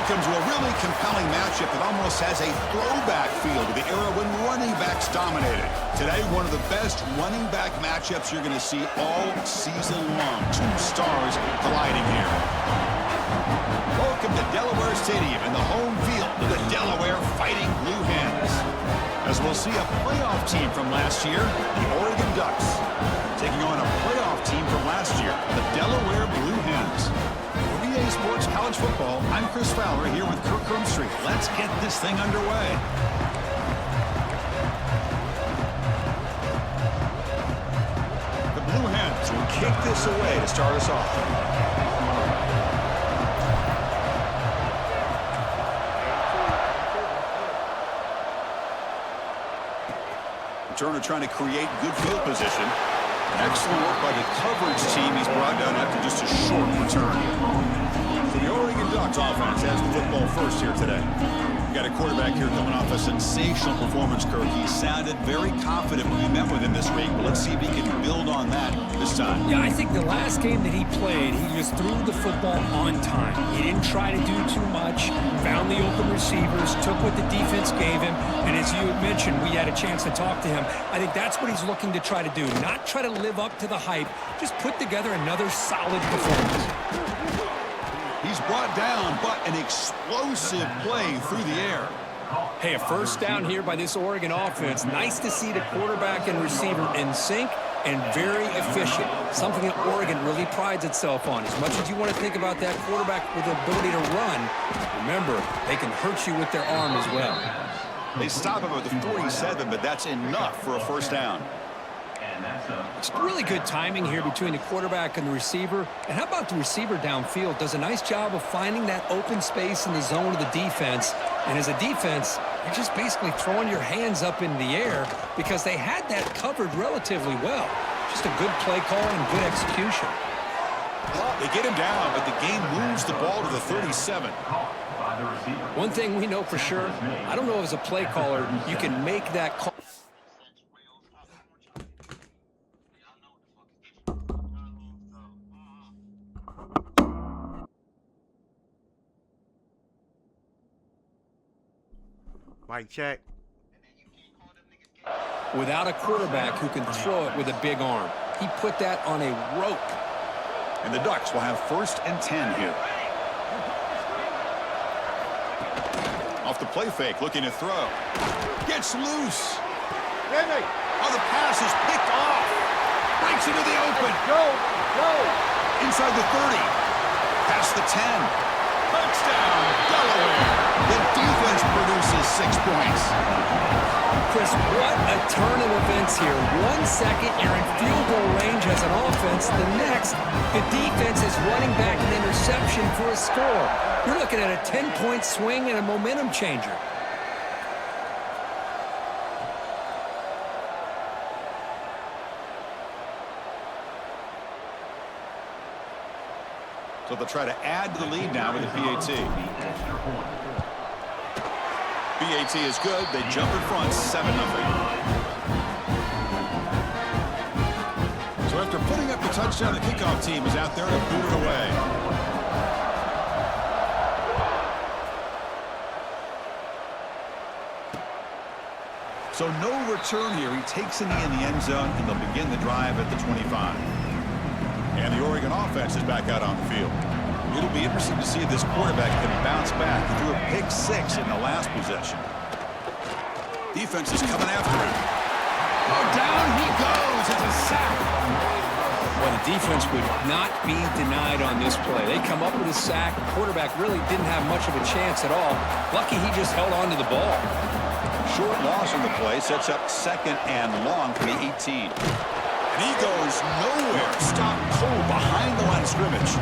Welcome to a really compelling matchup that almost has a throwback feel to the era when running backs dominated. Today, one of the best running back matchups you're going to see all season long. Two stars colliding here. Welcome to Delaware Stadium and the home field of the Delaware Fighting Blue Hens. As we'll see a playoff team from last year, the Oregon Ducks, taking on a playoff team from last year, the Delaware Blue Hens. For EA Sports College Football, I'm Chris Fowler here with Kirk Crumstreet. Let's get this thing underway. The Blue Hens will kick this away to start us off. Turner trying to create good field position. Excellent work by the coverage team. He's brought down after just a short return. So the Oregon Ducks offense has the football first here today. We've got a quarterback here coming off a sensational performance, Kirk. He sounded very confident when we met with him this week. But let's see if he can build on that this time. Yeah, I think the last game that he played, he just threw the football on time. He didn't try to do too much, found the open receivers, took what the defense gave him, and as you had mentioned, we had a chance to talk to him. I think that's what he's looking to try to do, not try to live up to the hype, just put together another solid performance. He's brought down, but an explosive play through the air. Hey, a first down here by this Oregon offense. Nice to see the quarterback and receiver in sync and very efficient, something that Oregon really prides itself on. As much as you want to think about that quarterback with the ability to run, remember, they can hurt you with their arm as well. They stop him at the 47, but that's enough for a first down. It's really good timing here between the quarterback and the receiver. And how about the receiver downfield? Does a nice job of finding that open space in the zone of the defense. And as a defense, you're just basically throwing your hands up in the air because they had that covered relatively well. Just a good play call and good execution. They get him down, but the game moves the ball to the 37. One thing we know for sure, I don't know as a play caller, you can make that call. Mic check. Without a quarterback who can throw it with a big arm. He put that on a rope. And the Ducks will have 1st and 10 here. Off the play fake, looking to throw. Gets loose. Oh, the pass is picked off. Breaks into the open. Go. Inside the 30. Past the 10. Touchdown, Delaware. The defense produces 6 points. Chris, what a turn of events here. 1 second, you're in field goal range as an offense. The next, the defense is running back an interception for a score. You're looking at a 10-point swing and a momentum changer. So they'll try to add to the lead now with the PAT. PAT is good. They jump in front, 7-0. So after putting up the touchdown, the kickoff team is out there to boot it away. So no return here. He takes a knee in the end zone, and they'll begin the drive at the 25. And the Oregon offense is back out on the field. It'll be interesting to see if this quarterback can bounce back. He threw a pick 6 in the last possession. Defense is coming after him. Oh, down he goes. It's a sack. Well, the defense would not be denied on this play. They come up with a sack. The quarterback really didn't have much of a chance at all. Lucky he just held on to the ball. Short loss on the play sets up 2nd and long for the 18. And he goes nowhere. Stopped cold behind the line of scrimmage.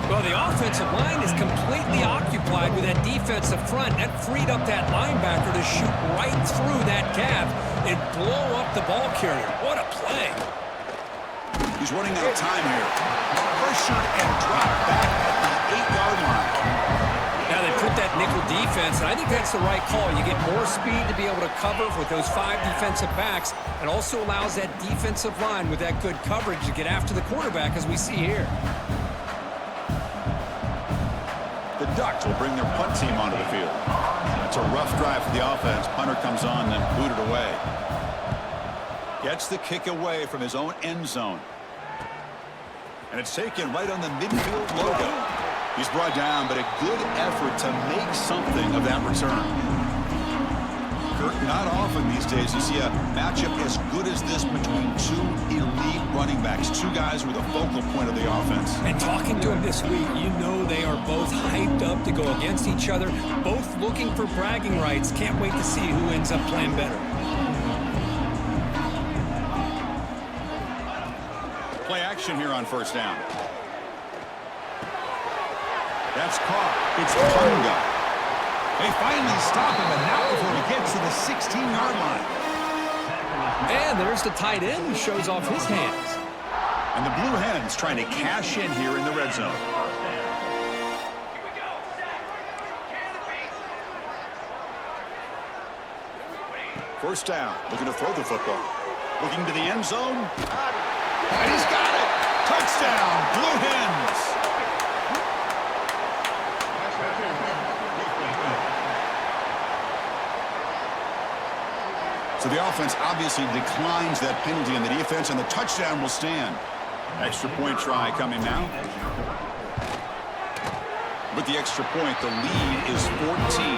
Well, the offensive line is completely occupied with that defensive front. That freed up that linebacker to shoot right through that gap and blow up the ball carrier. What a play. He's running out of time here. Pressured and dropped back at the 8-yard line. Now they put that nickel defense, and I think that's the right call. You get more speed to be able to cover with those 5 defensive backs. It also allows that defensive line with that good coverage to get after the quarterback, as we see here. The Ducks will bring their punt team onto the field. It's a rough drive for the offense. Punter comes on and booted away. Gets the kick away from his own end zone. And it's taken right on the midfield logo. He's brought down, but a good effort to make something of that return. Kirk, not often these days you see a matchup as good as this between two elite running backs, two guys with a focal point of the offense. And talking to him this week, you know they are both hyped up to go against each other, both looking for bragging rights. Can't wait to see who ends up playing better. Play action here on first down. That's caught. It's Tonga. They finally stop him, and now before he gets to the 16-yard line. And there's the tight end who shows off his hands. And the Blue Hens trying to cash in here in the red zone. First down, looking to throw the football. Looking to the end zone. And he's got it. Touchdown, Blue Hens. So the offense obviously declines that penalty in the defense, and the touchdown will stand. Extra point try coming now. With the extra point, the lead is 14.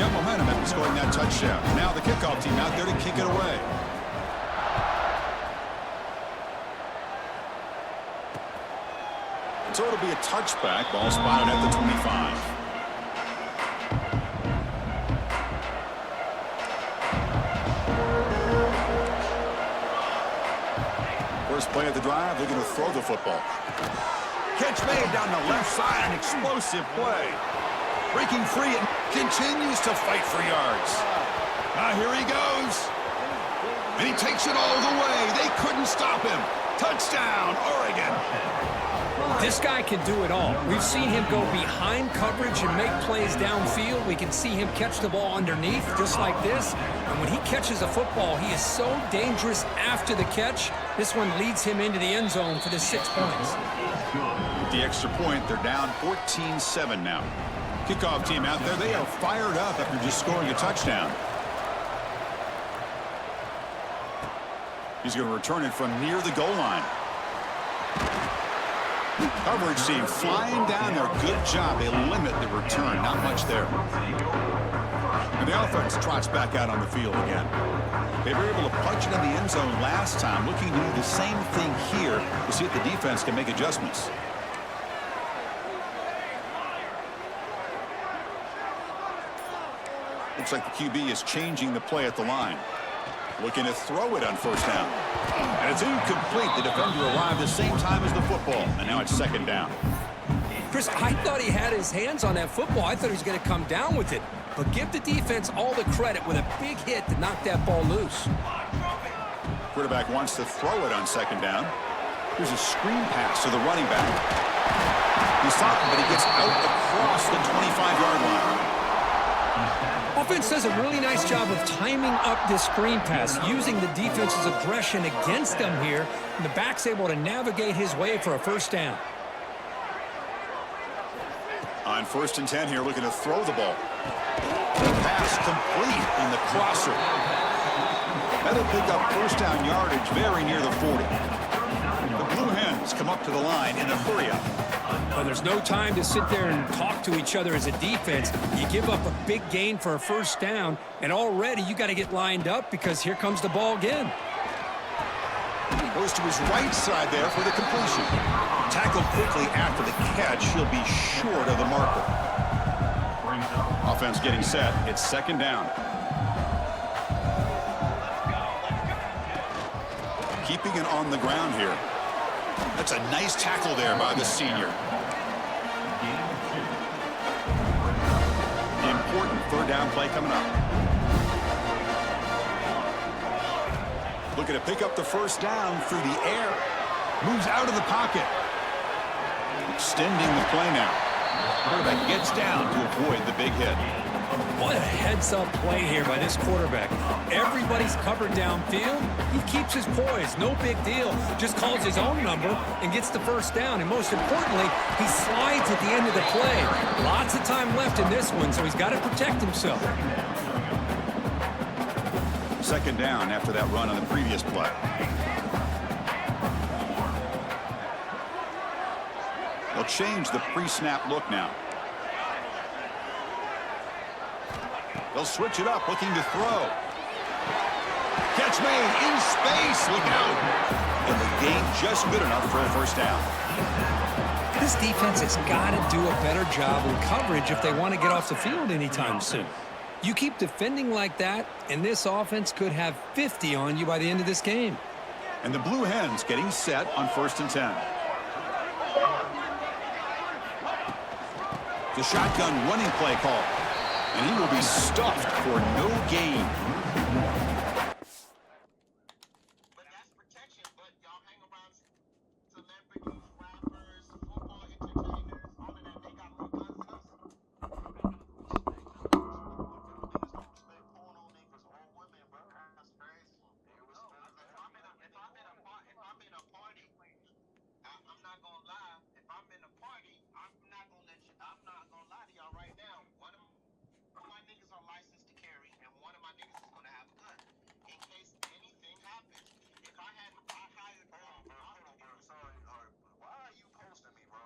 Got momentum after scoring that touchdown. Now the kickoff team out there to kick it away. So it'll be a touchback. Ball spotted at the 25. First play of the drive, they're going to throw the football. Catch made down the left side, an explosive play. Breaking free and continues to fight for yards. Now here he goes. And he takes it all the way. They couldn't stop him. Touchdown, Oregon. This guy can do it all. We've seen him go behind coverage and make plays downfield. We can see him catch the ball underneath just like this. And when he catches a football, he is so dangerous after the catch. This one leads him into the end zone for the 6 points. With the extra point, they're down 14-7 now. Kickoff team out there, they are fired up after just scoring a touchdown. He's going to return it from near the goal line. Coverage team flying down there. Good job. They limit the return. Not much there. And the offense trots back out on the field again. They were able to punch it in the end zone last time. Looking to do the same thing here to see if the defense can make adjustments. Looks like the QB is changing the play at the line. Looking to throw it on first down. And it's incomplete. The defender arrived the same time as the football. And now it's second down. Chris, I thought he had his hands on that football. I thought he was going to come down with it. But give the defense all the credit with a big hit to knock that ball loose. Quarterback wants to throw it on second down. Here's a screen pass to the running back. He's stopped, but he gets out across the 25-yard line. Offense does a really nice job of timing up this screen pass, using the defense's aggression against them here, and the back's able to navigate his way for a first down. On 1st and 10 here, looking to throw the ball. The pass complete on the crosser. That'll pick up first down yardage very near the 40. The Blue Hens come up to the line in a hurry-up. Well, there's no time to sit there and talk to each other as a defense. You give up a big gain for a first down, and already you got to get lined up because here comes the ball again. Goes to his right side there for the completion. Tackled quickly after the catch. He'll be short of the marker. Offense getting set. It's second down. Keeping it on the ground here. That's a nice tackle there by the senior. Important third down play coming up. Looking to pick up the first down through the air. Moves out of the pocket. Extending the play now. Quarterback gets down to avoid the big hit. What a heads-up play here by this quarterback. Everybody's covered downfield. He keeps his poise. No big deal. Just calls his own number and gets the first down. And most importantly, he slides at the end of the play. Lots of time left in this one, so he's got to protect himself. Second down after that run on the previous play. They'll change the pre-snap look now. They'll switch it up, looking to throw. Catch made in space. Look out. And the gain just good enough for a first down. This defense has got to do a better job in coverage if they want to get off the field anytime soon. You keep defending like that, and this offense could have 50 on you by the end of this game. And the Blue Hens getting set on 1st and 10. The shotgun running play call. And he will be stuffed for no gain. But that's protection. But y'all hang around celebrities, rappers, football entertainers, all of that. They got more guns than us. Niggas don't respect porno niggas or women, bro. That's crazy. If I'm in a party, I'm not gonna lie. If I'm in a party, I'm not gonna lie to y'all right now. One of my niggas are licensed to carry, and one of my niggas is gonna have a gun in case anything happens. If I hired, sorry, why are you posting me, bro?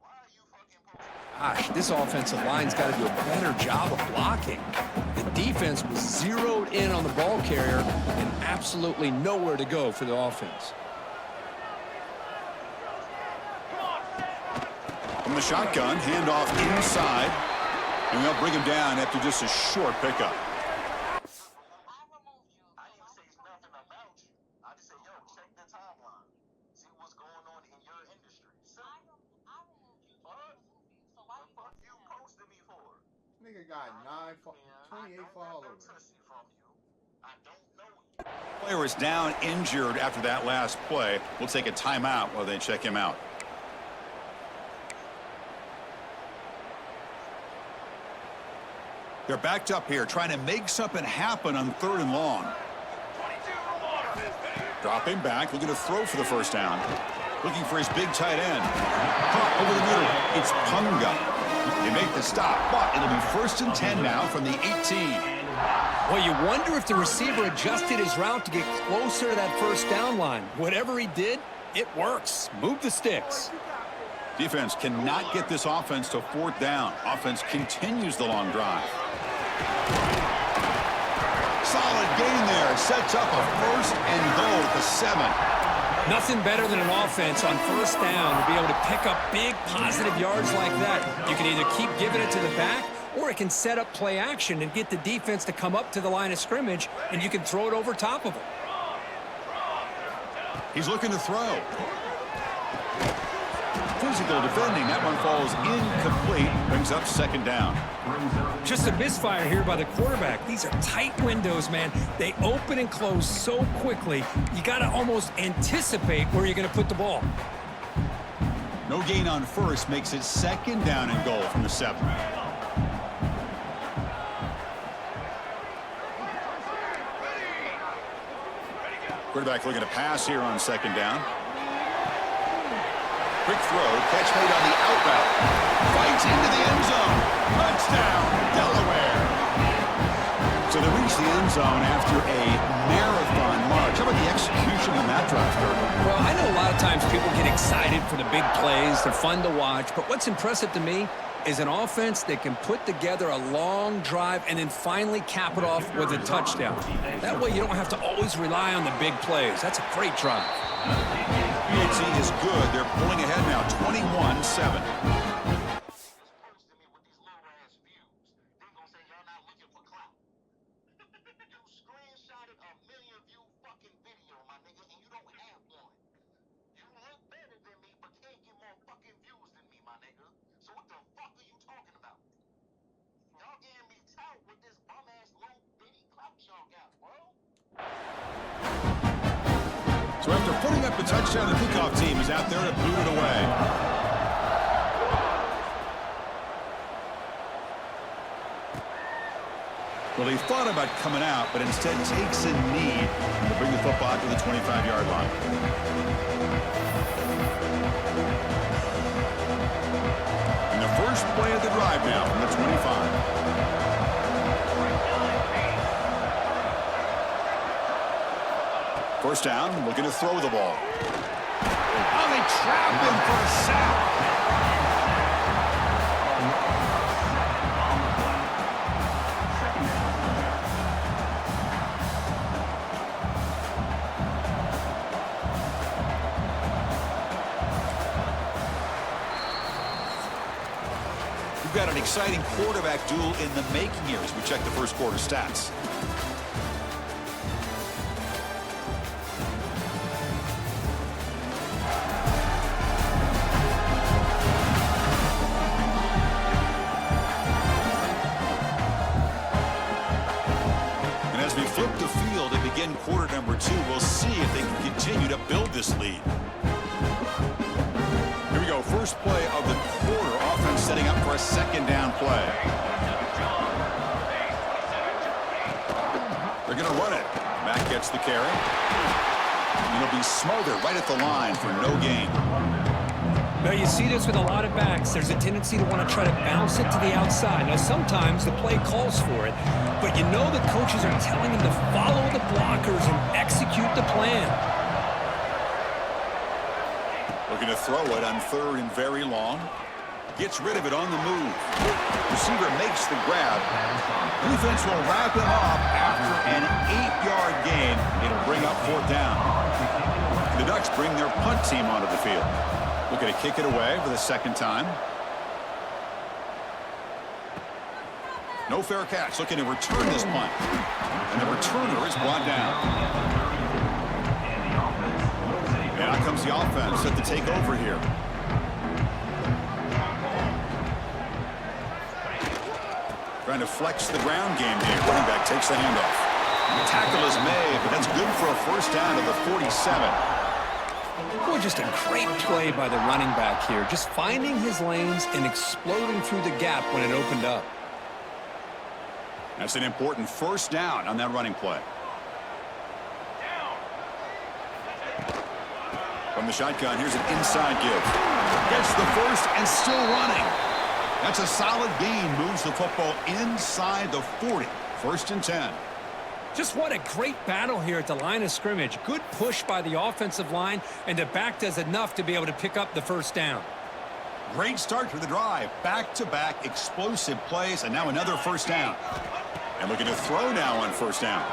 Why are you fucking posting me? Gosh, this offensive line's got to do a better job of blocking. The defense was zeroed in on the ball carrier and absolutely nowhere to go for the offense. From the shotgun, handoff inside. And they'll bring him down after just a short pickup. I didn't say nothing about you. I just said, yo, check the timeline. See what's going on in your industry. So, what you posted me for? Nigga got 28 followers. I don't know you. Player is down injured after that last play. We'll take a timeout while they check him out. They're backed up here, trying to make something happen on 3rd and long. Dropping back, looking to throw for the first down. Looking for his big tight end. Caught over the middle. It's Punga. They make the stop, but it'll be 1st and 10 now from the 18. Well, you wonder if the receiver adjusted his route to get closer to that first down line. Whatever he did, it works. Move the sticks. Defense cannot get this offense to 4th down. Offense continues the long drive. Solid gain there. Sets up a 1st and goal at the 7. Nothing better than an offense on 1st down to be able to pick up big positive yards like that. You can either keep giving it to the back, or it can set up play action and get the defense to come up to the line of scrimmage, and you can throw it over top of them. He's looking to throw. Physical defending. That one falls incomplete. Brings up 2nd down. Just a misfire here by the quarterback. These are tight windows, man. They open and close so quickly. You got to almost anticipate where you're going to put the ball. No gain on 1st. Makes it 2nd down and goal from the 7. Quarterback looking to pass here on 2nd down. Quick throw, catch made on the out route. Fights into the end zone. Touchdown, Delaware. So they reach the end zone after a marathon march. How about the execution on that drive, Kirk? Well, I know a lot of times people get excited for the big plays. They're fun to watch. But what's impressive to me is an offense that can put together a long drive and then finally cap it off with a touchdown. That way you don't have to always rely on the big plays. That's a great drive. UNC is good. They're pulling ahead now, 21-7. So after putting up the touchdown, the kickoff team is out there to boot it away. Well, he thought about coming out, but instead takes a knee to bring the football to the 25-yard line. And the first play of the drive now from the 25. First down, looking to throw the ball. Oh, they trapped him for a sack. We've got an exciting quarterback duel in the making here as we check the first quarter stats. And as we flip the field and begin quarter number 2, we'll see if they can continue to build this lead. Here we go, first play of the quarter. Offense setting up for a second down play. They're going to run it. Mack gets the carry. And it'll be smothered right at the line for no gain. Now, you see this with a lot of backs. There's a tendency to want to try to bounce it to the outside. Now, sometimes the play calls for it, but you know the coaches are telling them to follow the blockers and execute the plan. Looking to throw it on third and very long. Gets rid of it on the move. Receiver makes the grab. Defense will wrap him up after an 8-yard gain. It'll bring up fourth down. The Ducks bring their punt team onto the field. Looking to kick it away for the second time. No fair catch. Looking to return this punt. And the returner is brought down. And out comes the offense set to take over here. Trying to flex the ground game here. Running back takes the handoff. The tackle is made, but that's good for a first down to the 47. Boy, just a great play by the running back here. Just finding his lanes and exploding through the gap when it opened up. That's an important first down on that running play. From the shotgun, here's an inside give. Gets the first and still running. That's a solid gain. Moves the football inside the 40. First and 10. Just what a great battle here at the line of scrimmage. Good push by the offensive line, and the back does enough to be able to pick up the first down. Great start to the drive. Back-to-back explosive plays, and now another first down. And looking to throw now on first down.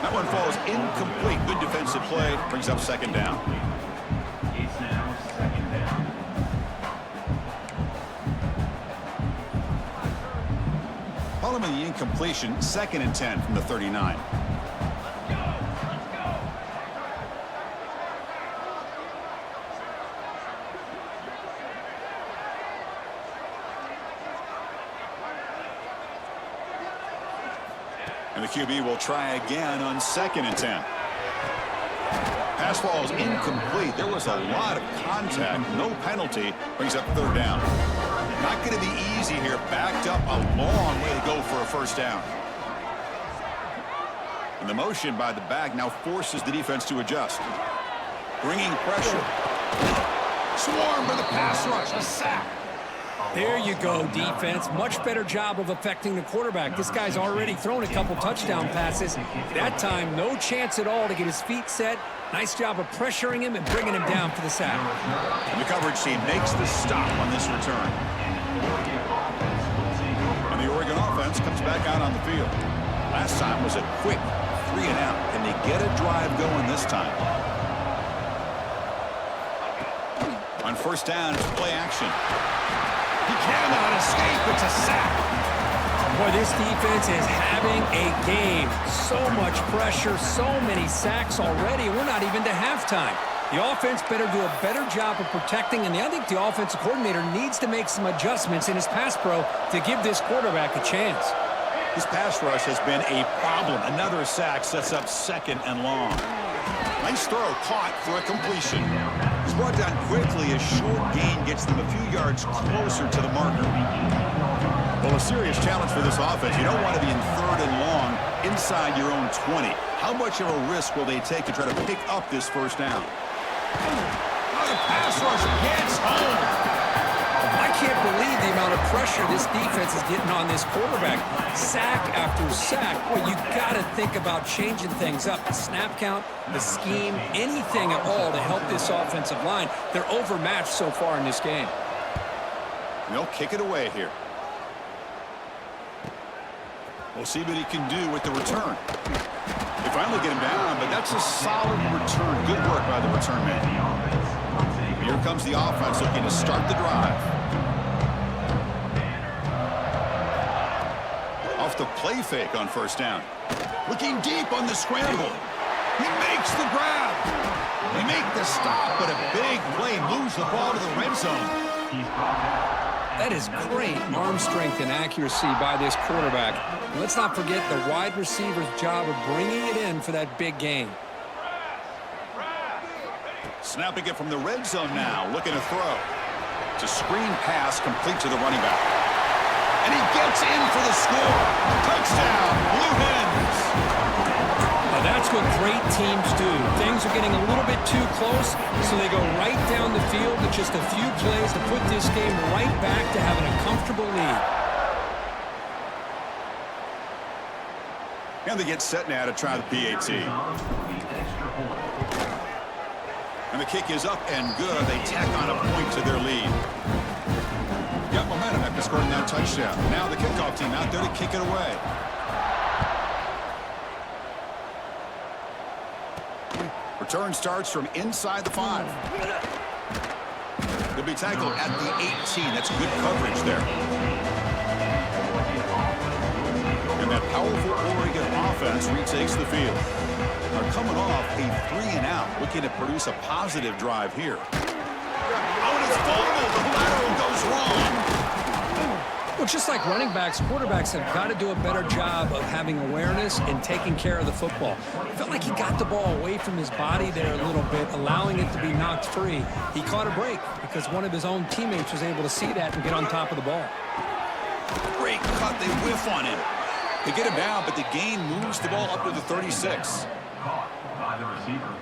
That one falls incomplete. Good defensive play. Brings up second down. Following the incompletion, second and 10 from the 39. And the QB will try again on second and 10. Pass ball is incomplete. There was a lot of contact. No penalty. Brings up third down. Not going to be easy here. Backed up a long way to go for a first down. And the motion by the back now forces the defense to adjust. Bringing pressure. Swarm with a pass rush. A sack. There you go, defense. Much better job of affecting the quarterback. This guy's already thrown a couple touchdown passes. That time, no chance at all to get his feet set. Nice job of pressuring him and bringing him down for the sack. And the coverage team makes the stop on this return. And the Oregon offense comes back out on the field. Last time was a quick 3 and out. Can they get a drive going this time? On first down, it's play action. He cannot escape. It's a sack. Boy, this defense is having a game. So much pressure, so many sacks already. We're not even to halftime. The offense better do a better job of protecting, and I think the offensive coordinator needs to make some adjustments in his pass pro to give this quarterback a chance. This pass rush has been a problem. Another sack sets up second and long. Nice throw caught for a completion. He's brought down quickly. A short gain gets them a few yards closer to the marker. Well, a serious challenge for this offense. You don't want to be in 3rd and long inside your own 20. How much of a risk will they take to try to pick up this first down? Oh, the pass rush gets home. I can't believe the amount of pressure this defense is getting on this quarterback. Sack after sack. Well, you got to think about changing things up. The snap count, the scheme, anything at all to help this offensive line. They're overmatched so far in this game. They'll kick it away here. We'll see what he can do with the return. They finally get him down, but that's a solid return. Good work by the return man. Here comes the offense looking to start the drive. Off the play fake on first down. Looking deep on the scramble. He makes the grab. They make the stop, but a big play moves the ball to the red zone. That is great arm strength and accuracy by this quarterback. Let's not forget the wide receiver's job of bringing it in for that big gain. Snapping it from the red zone now, looking to throw. It's a screen pass complete to the running back. And he gets in for the score. Touchdown, Blue Hens. Now that's what great teams do. Things are getting a little bit too close, so they go right down the field with just a few plays to put this game right back to having a comfortable lead. And they get set now to try the PAT. And the kick is up and good. They tack on a point to their lead. Got momentum after scoring that touchdown. Now the kickoff team out there to kick it away. Return starts from inside the 5. They'll be tackled at the 18. That's good coverage there. And that powerful Oregon offense retakes the field. They're coming off a 3-and-out, looking to produce a positive drive here. Oh, and it's fumbled. The lateral goes wrong. Well, just like running backs, quarterbacks have got to do a better job of having awareness and taking care of the football. It felt like he got the ball away from his body there a little bit, allowing it to be knocked free. He caught a break because one of his own teammates was able to see that and get on top of the ball. Great cut. They whiff on him. They get him down, but the gain moves the ball up to the 36.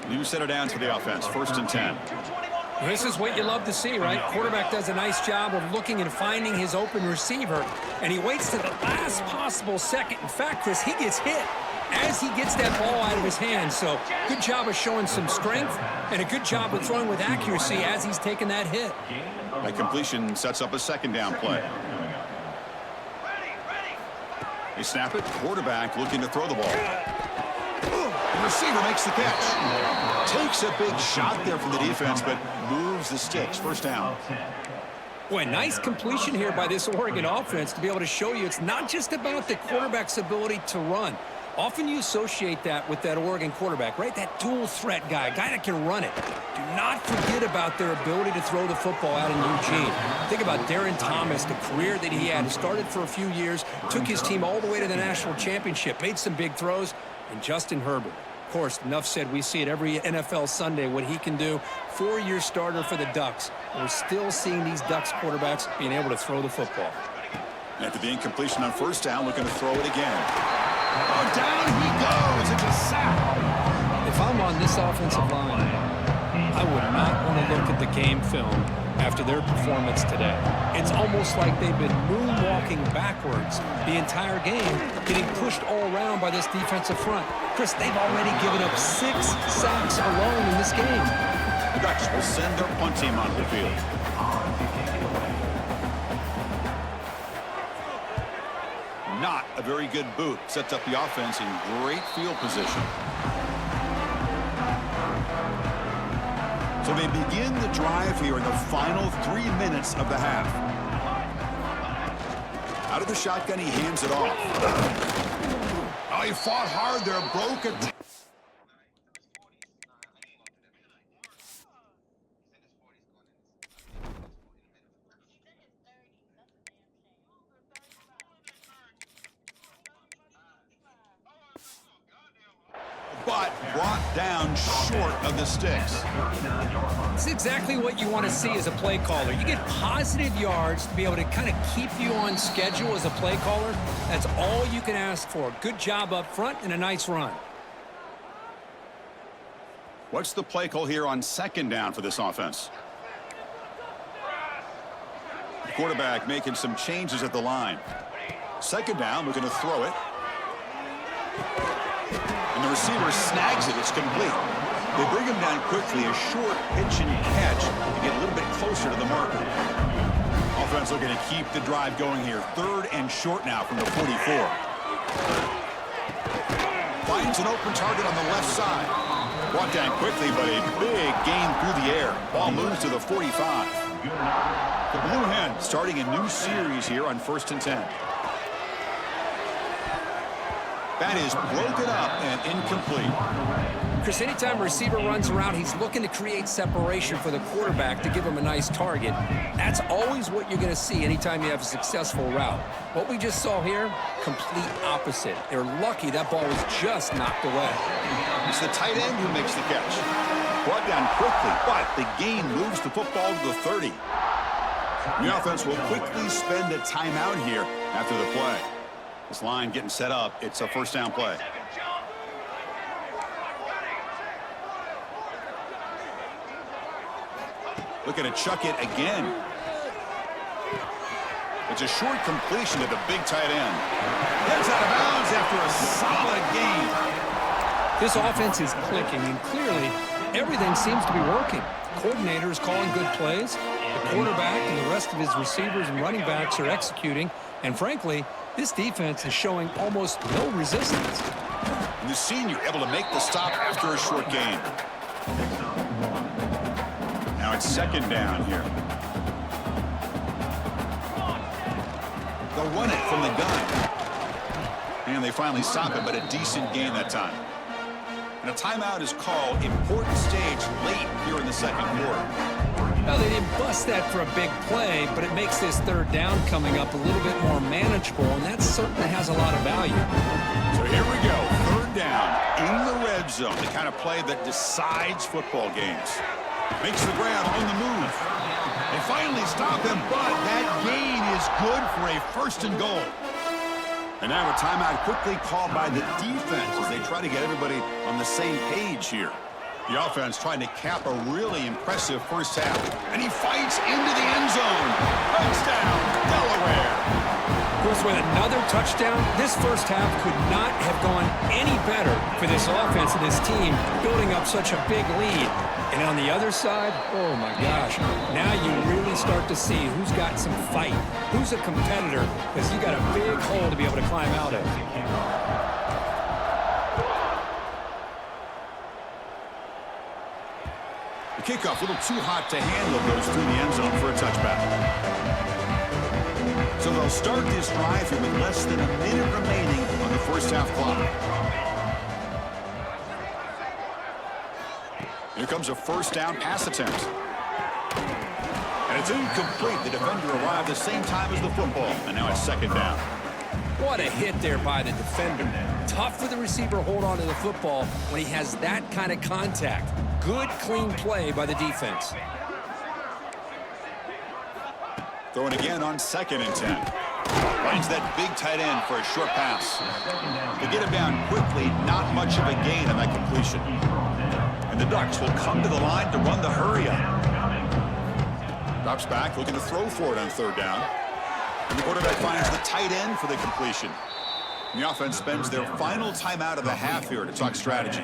New center down to the offense. 1st and 10. This is what you love to see, right? Quarterback does a nice job of looking and finding his open receiver, and he waits to the last possible second. In fact, Chris, he gets hit as he gets that ball out of his hands. So good job of showing some strength and a good job of throwing with accuracy as he's taking that hit. That completion sets up a 2nd down play. They snap it. Quarterback looking to throw the ball. The receiver makes the catch. Takes a big shot there from the defense, but moves the sticks. 1st down. Boy, nice completion here by this Oregon offense to be able to show you it's not just about the quarterback's ability to run. Often you associate that with that Oregon quarterback, right? That dual threat guy, a guy that can run it. Do not forget about their ability to throw the football out in Eugene. Think about Darren Thomas, the career that he had. Started for a few years, took his team all the way to the national championship, made some big throws, and Justin Herbert. Of course, enough said, we see it every NFL Sunday what he can do. 4-year starter for the Ducks. We're still seeing these Ducks quarterbacks being able to throw the football. After the incompletion on 1st down, looking to throw it again. Oh, down he goes. It's a sack. If I'm on this offensive line, I would not want to look at the game film after their performance today. It's almost like they've been moonwalking backwards the entire game, getting pushed all around by this defensive front. Chris, they've already given up 6 sacks alone in this game. The Ducks will send their punt team onto the field. Not a very good boot. Sets up the offense in great field position. So they begin the drive here in the final 3 minutes of the half. Out of the shotgun, he hands it off. Oh, he fought hard there, broke it. But brought down short of the sticks. It's exactly what you want to see as a play caller. You get positive yards to be able to kind of keep you on schedule as a play caller. That's all you can ask for. Good job up front and a nice run. What's the play call here on second down for this offense? The quarterback making some changes at the line. Second down, we're going to throw it. And the receiver snags it. It's complete. They bring him down quickly, a short pitch and catch to get a little bit closer to the marker. Offense looking to keep the drive going here. Third and short now from the 44. Finds an open target on the left side. Brought down quickly, but a big gain through the air. Ball moves to the 45. The Blue Hens starting a new series here on 1st and 10. That is broken up and incomplete. Chris, anytime a receiver runs around, he's looking to create separation for the quarterback to give him a nice target. That's always what you're going to see anytime you have a successful route. What we just saw here, complete opposite. They're lucky that ball was just knocked away. It's the tight end who makes the catch. Brought down quickly, but the gain moves the football to the 30. The offense will quickly spend a timeout here after the play. This line getting set up. It's a first down play. Looking to chuck it again. It's a short completion to the big tight end. Heads out of bounds after a solid gain. This offense is clicking, and clearly everything seems to be working. Coordinator is calling good plays. The quarterback and the rest of his receivers and running backs are executing. And frankly, this defense is showing almost no resistance. And the senior able to make the stop after a short gain. Now it's second down here. They'll run it from the gun. And they finally stop it, but a decent gain that time. And a timeout is called. Important stage late here in the second quarter. Well, they didn't bust that for a big play, but it makes this third down coming up a little bit more manageable, and that certainly has a lot of value. So here we go. Third down in the red zone. The kind of play that decides football games. Makes the grab on the move. They finally stop him, but that gain is good for a first and goal. And now a timeout quickly called by the defense as they try to get everybody on the same page here. The offense trying to cap a really impressive first half. And he fights into the end zone. Touchdown, Delaware. Of course, with another touchdown, this first half could not have gone any better for this offense and this team, building up such a big lead. And on the other side, oh my gosh, now you really start to see who's got some fight, who's a competitor, because you got a big hole to be able to climb out of. The kickoff, a little too hot to handle, goes through the end zone for a touchback. So they'll start this drive here with less than a minute remaining on the first half clock. Here comes a first down pass attempt. And it's incomplete. The defender arrived the same time as the football. And now it's second down. What a hit there by the defender. Tough for the receiver to hold on to the football when he has that kind of contact. Good, clean play by the defense. Throwing again on 2nd and 10. Finds that big tight end for a short pass. They get him down quickly. Not much of a gain on that completion. And the Ducks will come to the line to run the hurry up. Drops back, looking to throw for it on third down. And the quarterback finds the tight end for the completion. And the offense spends their final timeout of the half here to talk strategy.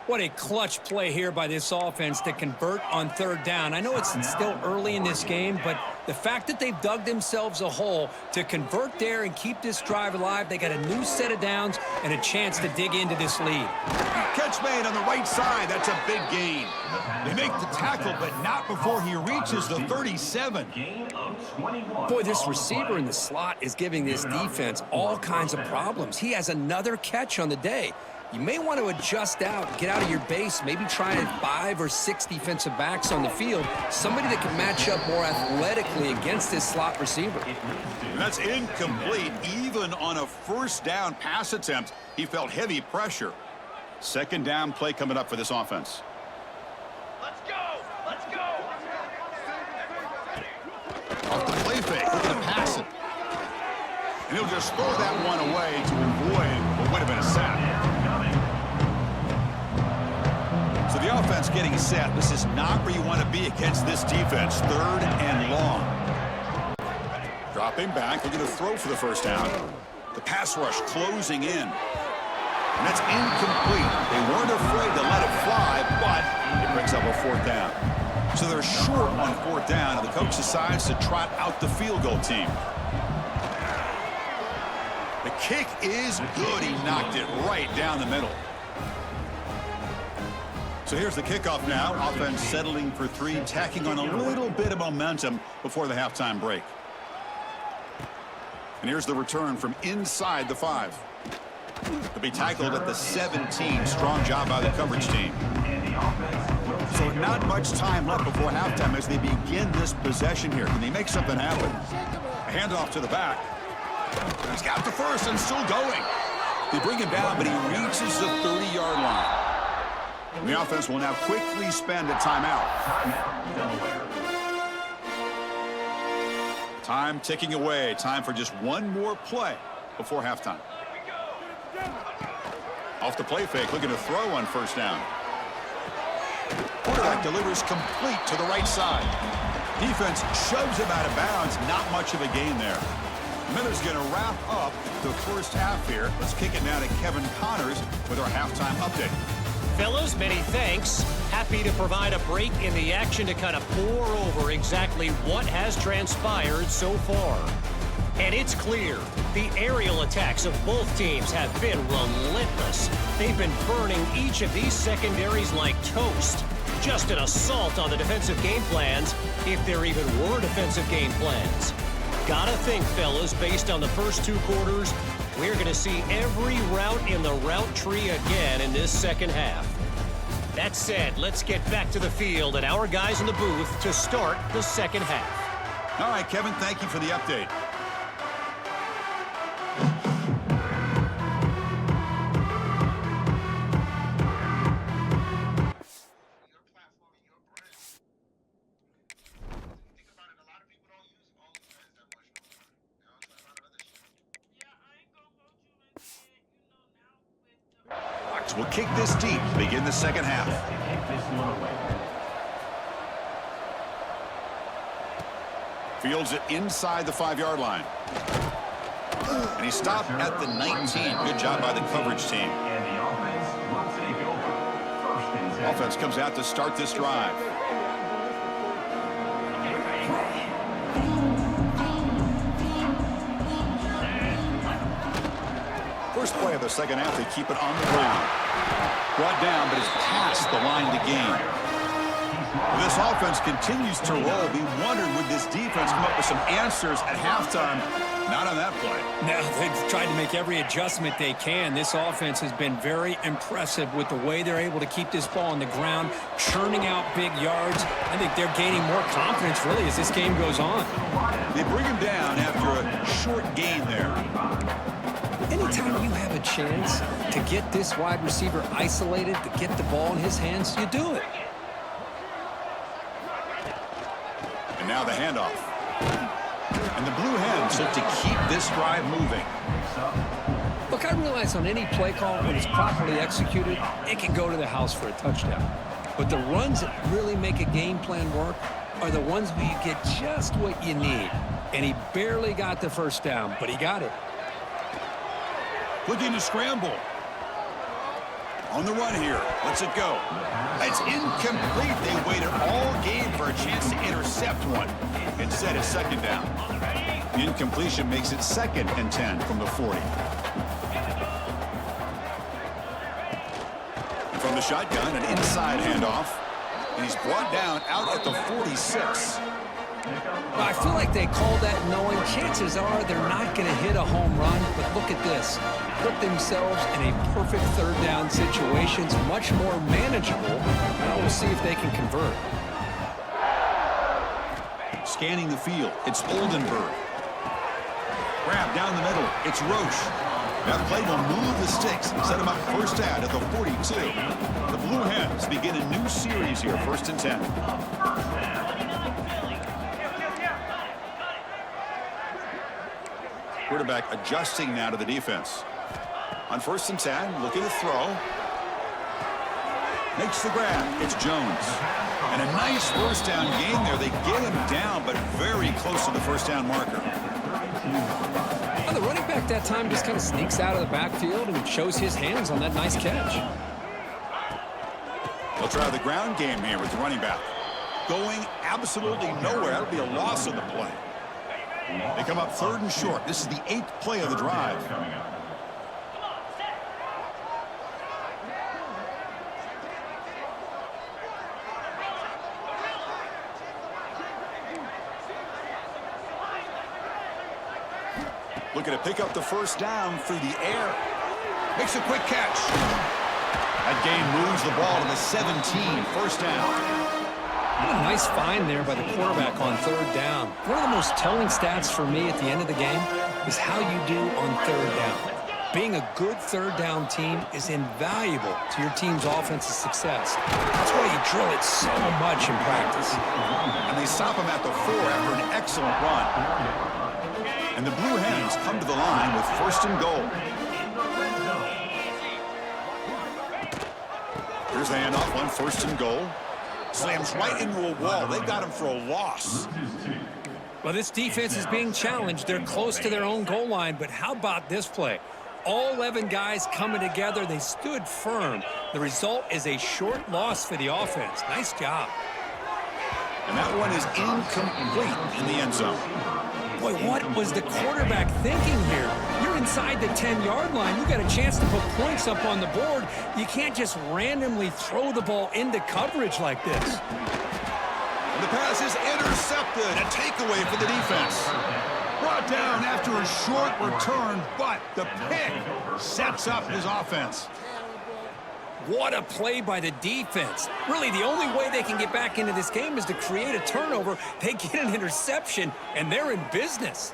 What a clutch play here by this offense to convert on third down. I know it's still early in this game, but the fact that they've dug themselves a hole to convert there and keep this drive alive, they got a new set of downs and a chance to dig into this lead. Catch made on the right side. That's a big gain. They make the tackle, but not before he reaches the 37. Boy, this receiver in the slot is giving this defense all kinds of problems. He has another catch on the day. You may want to adjust out, get out of your base, maybe try 5 or 6 defensive backs on the field, somebody that can match up more athletically against this slot receiver. And that's incomplete. Even on a first down pass attempt, he felt heavy pressure. Second down play coming up for this offense. Let's go! Let's go! Off the play fake, looking to pass it. And he'll just throw that one away to avoid what would have been a sack. So the offense getting set. This is not where you want to be against this defense. Third and long. Dropping back, looking to throw for the first down. The pass rush closing in. And that's incomplete. They weren't afraid to let it fly, but it brings up a fourth down. So they're short on fourth down, and the coach decides to trot out the field goal team. The kick is good. He knocked it right down the middle. So here's the kickoff now. Offense settling for 3, tacking on a little bit of momentum before the halftime break. And here's the return from inside the 5. To be tackled at the 17. Strong job by the coverage team. So not much time left before halftime as they begin this possession here. Can they make something happen? A handoff to the back. He's got the first and still going. They bring him down, but he reaches the 30-yard line. And the offense will now quickly spend a timeout. Time ticking away. Time for just one more play before halftime. Off the play fake, looking to throw on first down. Quarterback delivers complete to the right side. Defense shoves him out of bounds. Not much of a gain there. Miller's going to wrap up the first half here. Let's kick it now to Kevin Connors with our halftime update. Fellas, many thanks. Happy to provide a break in the action to kind of pour over exactly what has transpired so far. And it's clear, the aerial attacks of both teams have been relentless. They've been burning each of these secondaries like toast. Just an assault on the defensive game plans, if there even were defensive game plans. Gotta think, fellas, based on the first 2 quarters, we're going to see every route in the route tree again in this second half. That said, let's get back to the field and our guys in the booth to start the second half. All right, Kevin, thank you for the update. Your platform and your brand. Think about it, a lot of people don't use OnlyFans that much no more. They all try a lot of other shit. Yeah, I ain't gonna hold you and say, now with the... Bucks will kick this deep to begin the second half. Fields it inside the 5-yard line. And he stopped at the 19. Good job by the coverage team. Offense comes out to start this drive. First play of the second half, they keep it on the ground. Brought down, but it's past the line to gain. This offense continues to roll. We wondered, would this defense come up with some answers at halftime? Not on that play. Now, they've tried to make every adjustment they can. This offense has been very impressive with the way they're able to keep this ball on the ground, churning out big yards. I think they're gaining more confidence, really, as this game goes on. They bring him down after a short gain there. Anytime you have a chance to get this wide receiver isolated, to get the ball in his hands, you do it. And now the handoff. And the Blue Hens look to keep this drive moving. Look, I realize on any play call, when it's properly executed, it can go to the house for a touchdown. But the runs that really make a game plan work are the ones where you get just what you need. And he barely got the first down, but he got it. Looking to scramble. On the run here. Lets it go. It's incomplete. They waited all game for a chance to intercept one. Instead, it's second down. The incompletion makes it 2nd and 10 from the 40. And from the shotgun, an inside handoff. And he's brought down out at the 46. Well, I feel like they called that knowing chances are they're not going to hit a home run. But look at this. Put themselves in a perfect third down situations, much more manageable. Now we'll see if they can convert. Scanning the field, it's Oldenburg. Grab down the middle, it's Roche. That play will move the sticks, set him up first down at the 42. The Blue Hens begin a new series here, 1st and 10. Quarterback adjusting now to the defense. On 1st and 10, looking to throw. Makes the grab. It's Jones. And a nice first down gain there. They get him down, but very close to the first down marker. Well, the running back that time just kind of sneaks out of the backfield and shows his hands on that nice catch. They'll try the ground game here with the running back. Going absolutely nowhere. That'll be a loss of the play. They come up 3rd and short. This is the 8th play of the drive. Looking to pick up the first down through the air. Makes a quick catch. That gain moves the ball to the 17. First down. What a nice find there by the quarterback on 3rd down. One of the most telling stats for me at the end of the game is how you do on 3rd down. Being a good 3rd down team is invaluable to your team's offensive success. That's why you drill it so much in practice. And they stop him at the 4 after an excellent run. And the Blue Hens come to the line with 1st and goal. Here's the handoff on 1st and goal. Slams right into a wall. They got him for a loss. Well, this defense is being challenged. They're close to their own goal line, but how about this play? All 11 guys coming together. They stood firm. The result is a short loss for the offense. Nice job. And that one is incomplete in the end zone. Boy, what was the quarterback thinking here? You're inside the 10-yard line. You got a chance to put points up on the board. You can't just randomly throw the ball into coverage like this. And the pass is intercepted. A takeaway for the defense. Brought down after a short return, but the pick sets up his offense. What a play by the defense. Really, the only way they can get back into this game is to create a turnover. They get an interception, and they're in business.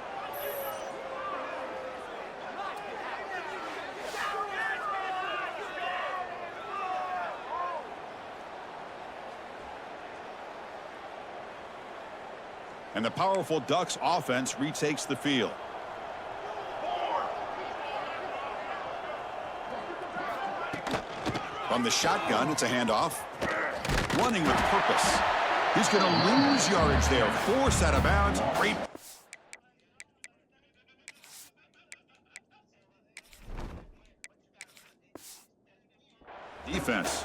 And the powerful Ducks offense retakes the field. From the shotgun, it's a handoff. Running with purpose. He's going to lose yardage there. Forced out of bounds. Great. Defense.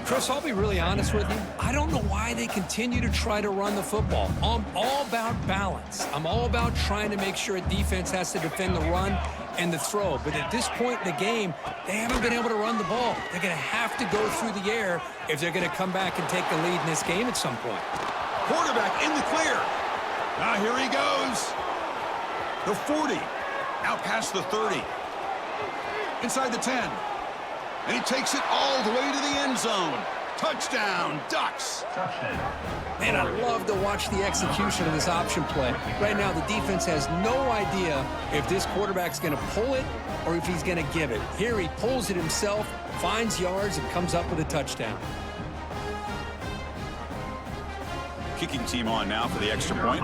Chris, I'll be really honest with you. I don't know why they continue to try to run the football. I'm all about balance. I'm all about trying to make sure a defense has to defend the run and the throw. But at this point in the game, they haven't been able to run the ball. They're going to have to go through the air if they're going to come back and take the lead in this game at some point. Quarterback in the clear. Now here he goes. The 40. Out past the 30. Inside the 10. And he takes it all the way to the end zone. Touchdown, Ducks. Man, I love to watch the execution of this option play. Right now, the defense has no idea if this quarterback's going to pull it or if he's going to give it. Here he pulls it himself, finds yards, and comes up with a touchdown. Kicking team on now for the extra point.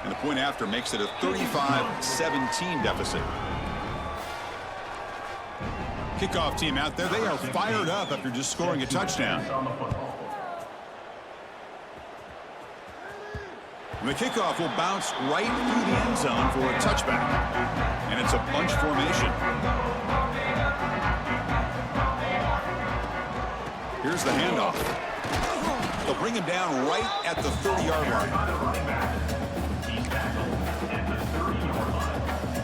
And the point after makes it a 35-17 deficit. Kickoff team out there, they are fired up after just scoring a touchdown. And the kickoff will bounce right through the end zone for a touchback. And it's a bunch formation. Here's the handoff. They'll bring him down right at the 30-yard line.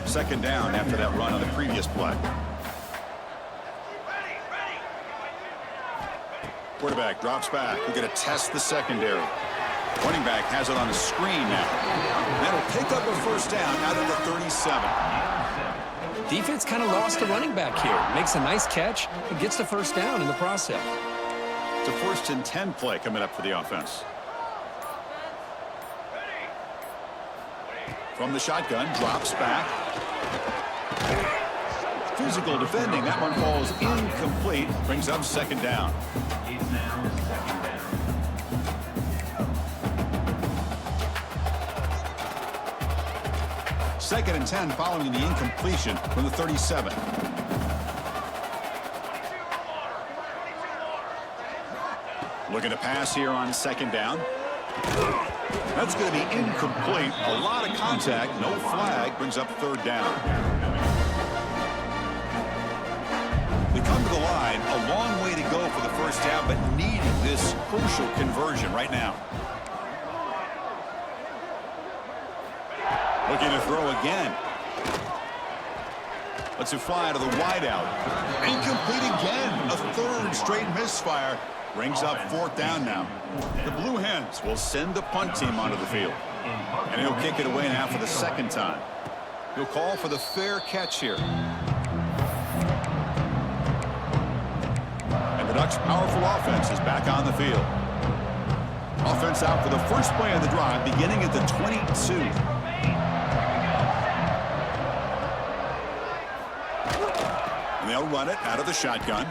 Second down after that run on the previous play. Quarterback drops back. We're going to test the secondary. Running back has it on a screen now. That'll pick up a first down out of the 37. Defense kind of lost the running back here. Makes a nice catch and gets the first down in the process. It's a 1st and 10 play coming up for the offense. From the shotgun, drops back. Physical defending. That one falls incomplete. Brings up second down. Second and 10 following the incompletion from the 37. Looking to pass here on second down. That's going to be incomplete. A lot of contact. No flag. Brings up third down. We come to the line. A long way to go for the first down, but needing this crucial conversion right now. Looking to throw again. Lets it fly to the wideout. Incomplete again. A third straight misfire. Brings up fourth down now. The Blue Hens will send the punt team onto the field. And he'll kick it away now for the second time. He'll call for the fair catch here. And the Ducks' powerful offense is back on the field. Offense out for the first play of the drive, beginning at the 22. And they'll run it out of the shotgun.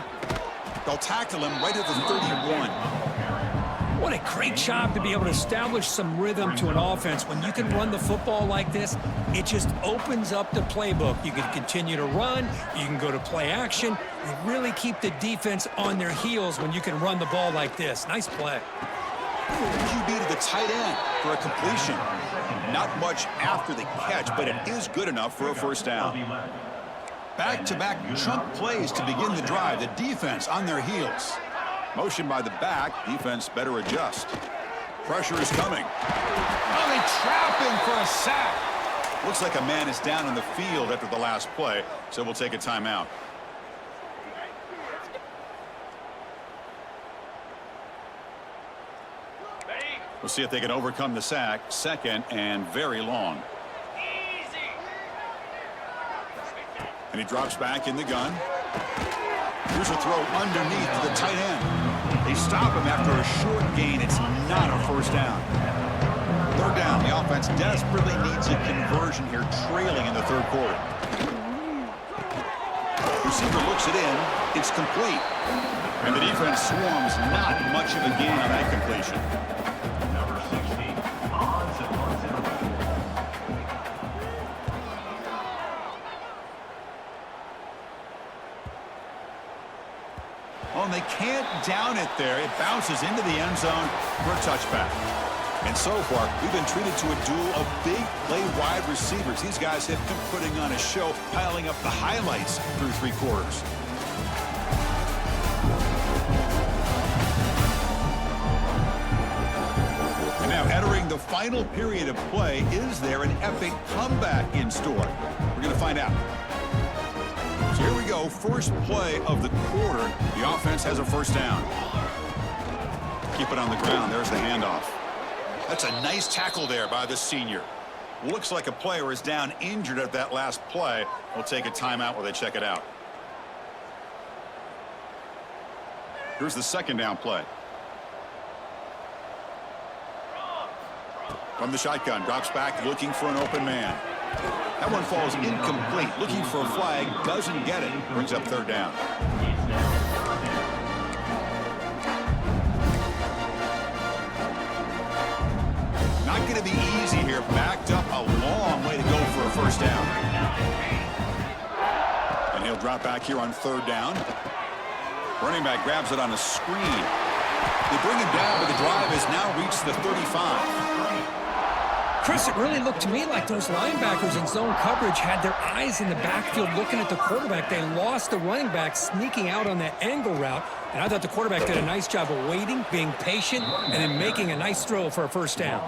They'll tackle him right at the 31. What a great job to be able to establish some rhythm to an offense. When you can run the football like this, it just opens up the playbook. You can continue to run. You can go to play action. You really keep the defense on their heels when you can run the ball like this. Nice play. QB to the tight end for a completion. Not much after the catch, but it is good enough for a first down. Back-to-back chunk plays to begin the drive. The defense on their heels. Motion by the back. Defense better adjust. Pressure is coming. Oh, they trap him for a sack. Looks like a man is down in the field after the last play, so we'll take a timeout. We'll see if they can overcome the sack. Second and very long. And he drops back in the gun. Here's a throw underneath to the tight end. They stop him after a short gain. It's not a first down. Third down. The offense desperately needs a conversion here, trailing in the third quarter. Receiver looks it in. It's complete. And the defense swarms. Not much of a gain on that completion. Oh, and they can't down it there. It bounces into the end zone for a touchback. And so far, we've been treated to a duel of big play wide receivers. These guys have been putting on a show, piling up the highlights through three quarters. And now entering the final period of play, is there an epic comeback in store? We're going to find out. So here we go, first play of the quarter. The offense has a first down. Keep it on the ground. There's the handoff. That's a nice tackle there by the senior. Looks like a player is down injured at that last play. We'll take a timeout while they check it out. Here's the second down play. From the shotgun, drops back, looking for an open man. That one falls incomplete. Looking for a flag, doesn't get it. Brings up third down. Not going to be easy here. Backed up a long way to go for a first down. And he'll drop back here on third down. Running back grabs it on a screen. They bring him down, but the drive has now reached the 35. Chris, it really looked to me like those linebackers in zone coverage had their eyes in the backfield looking at the quarterback. They lost the running back sneaking out on that angle route. And I thought the quarterback did a nice job of waiting, being patient, and then making a nice throw for a first down.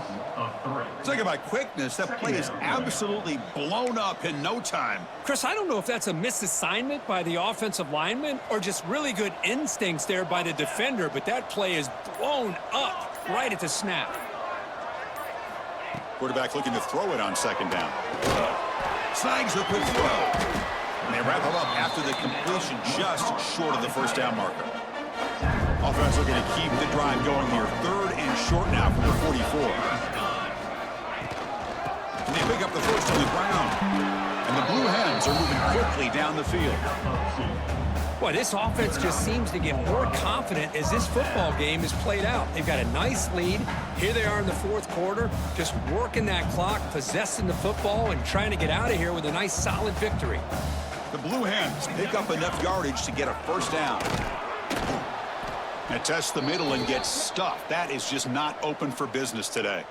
Talking about quickness, that play is absolutely blown up in no time. Chris, I don't know if that's a misassignment by the offensive lineman or just really good instincts there by the defender, but that play is blown up right at the snap. Quarterback looking to throw it on second down. Snags a quick throw. And they wrap him up after the completion just short of the first down marker. Offense looking to keep the drive going here. Third and short now from the 44. And the pick up the first on the ground. And the Blue Hens are moving quickly down the field. Boy, this offense just seems to get more confident as this football game is played out. They've got a nice lead. Here they are in the fourth quarter, just working that clock, possessing the football, and trying to get out of here with a nice, solid victory. The Blue Hens pick up enough yardage to get a first down. And test the middle and get stuffed. That is just not open for business today.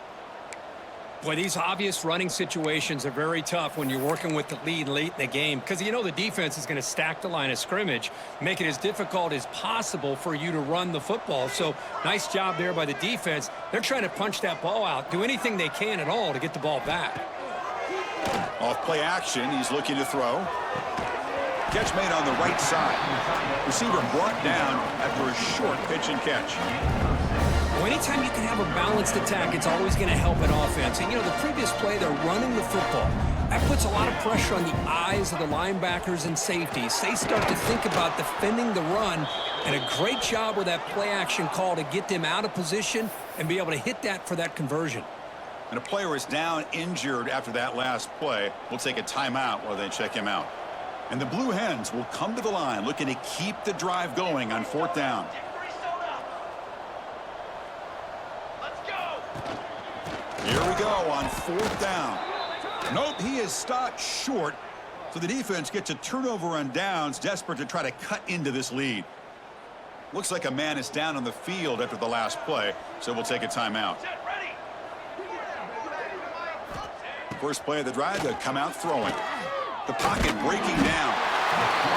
Boy, these obvious running situations are very tough when you're working with the lead late in the game because you know the defense is going to stack the line of scrimmage, make it as difficult as possible for you to run the football. So nice job there by the defense. They're trying to punch that ball out, do anything they can at all to get the ball back. Off play action, he's looking to throw. Catch made on the right side. Receiver brought down after a short pitch and catch. Well, anytime you can have a balanced attack, it's always going to help an offense. And, you know, the previous play, they're running the football. That puts a lot of pressure on the eyes of the linebackers and safeties. They start to think about defending the run, and a great job with that play action call to get them out of position and be able to hit that for that conversion. And a player is down injured after that last play. We'll take a timeout while they check him out. And the Blue Hens will come to the line looking to keep the drive going on fourth down. Here we go on fourth down. Nope, he is stopped short. So the defense gets a turnover on downs, desperate to try to cut into this lead. Looks like a man is down on the field after the last play, so we'll take a timeout. First play of the drive, they'll come out throwing. The pocket breaking down.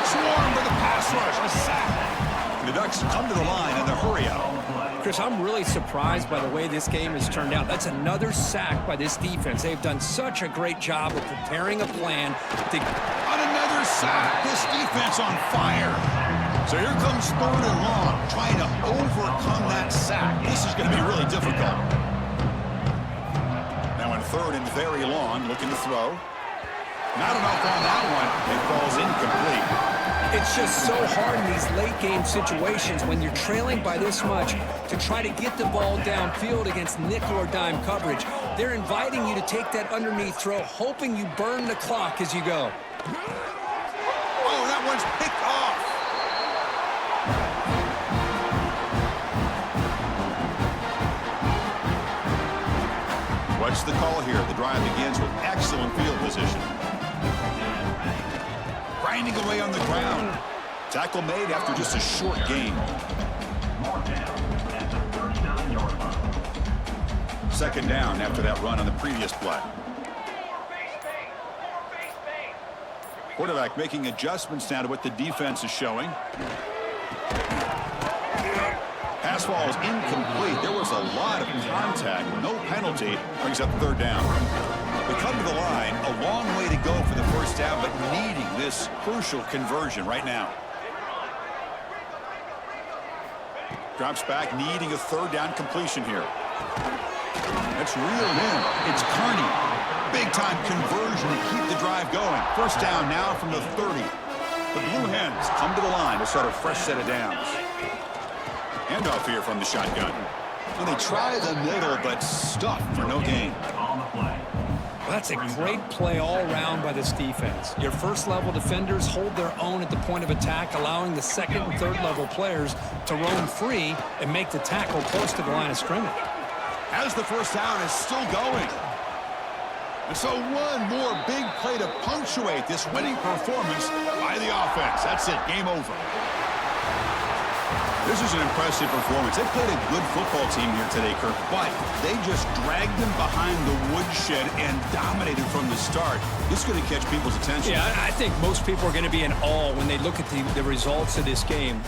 Swarmed by the pass rush, a sack. The Ducks come to the line in the hurry out. Chris, I'm really surprised by the way this game has turned out. That's another sack by this defense. They've done such a great job of preparing a plan to... On another sack, this defense on fire. So here comes third and long, trying to overcome that sack. This is going to be really difficult. Now in third and very long, looking to throw. Not enough on that one. It falls incomplete. It's just so hard in these late game situations when you're trailing by this much to try to get the ball downfield against nickel or dime coverage. They're inviting you to take that underneath throw, hoping you burn the clock as you go. Oh, that one's picked off. What's the call here? The drive begins with excellent field position. Grinding away on the ground. Tackle made after just a short gain. Second down after that run on the previous play. Quarterback making adjustments now to what the defense is showing. Pass ball is incomplete. There was a lot of contact. No penalty. Brings up third down. We come to the line, a long way to go for the first down, but needing this crucial conversion right now. Drops back, needing a third down completion here. That's reeled in. It's Carney. Big-time conversion to keep the drive going. First down now from the 30. The Blue Hens come to the line to start a fresh set of downs. Handoff here from the shotgun. Well, they try the middle, but stuffed for no gain. Well, that's a great play all around by this defense. Your first-level defenders hold their own at the point of attack, allowing the second and third-level players to roam free and make the tackle close to the line of scrimmage. As the first down is still going. And so one more big play to punctuate this winning performance by the offense. That's it. Game over. This is an impressive performance. They played a good football team here today, Kirk, but they just dragged them behind the woodshed and dominated from the start. This is going to catch people's attention. Yeah, I think most people are going to be in awe when they look at the results of this game.